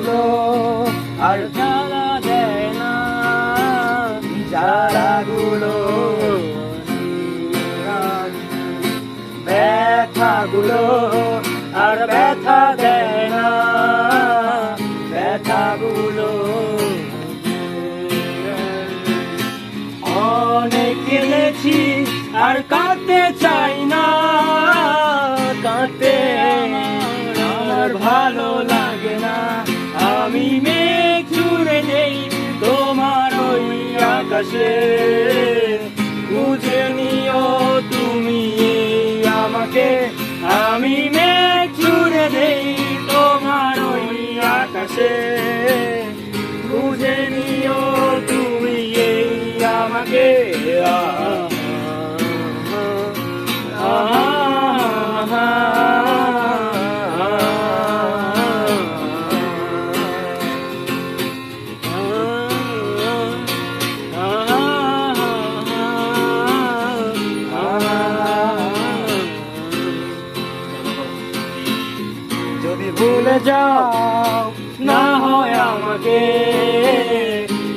ব্যথাগুলো আর জ্বালা দেয় না, জ্বালাগুলো ব্যথাগুলো আর ব্যথা দেয় না, ব্যথাগুলো অনেক কেঁদেছি আর কাঁদতে চাই না, কাঁদতে আমার ভালো লাগে না। আমি মেঘ ছুঁড়ে দেই তোমার ওই আকাশে, খুঁজে নিও তুমি আমাকে। আমি মেঘ ছুঁড়ে দেই তোমার ওই আকাশে, খুঁজে নিও তুমি আমাকে। যদি ভুলে যাও না হয় আমাকে,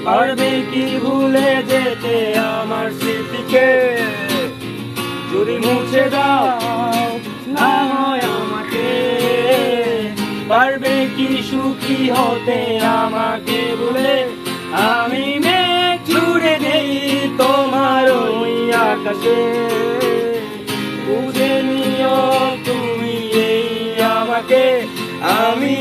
পারবে কি ভুলে যেতে আমার স্মৃতিকে? যদি মুছে দাও না হয় আমাকে, পারবে কি সুখী হতে আমাকে ভুলে? আমি মেঘ ছুঁড়ে দেই তোমার ওই আকাশে, খুঁজে নিও তুমি আমাকে। আমি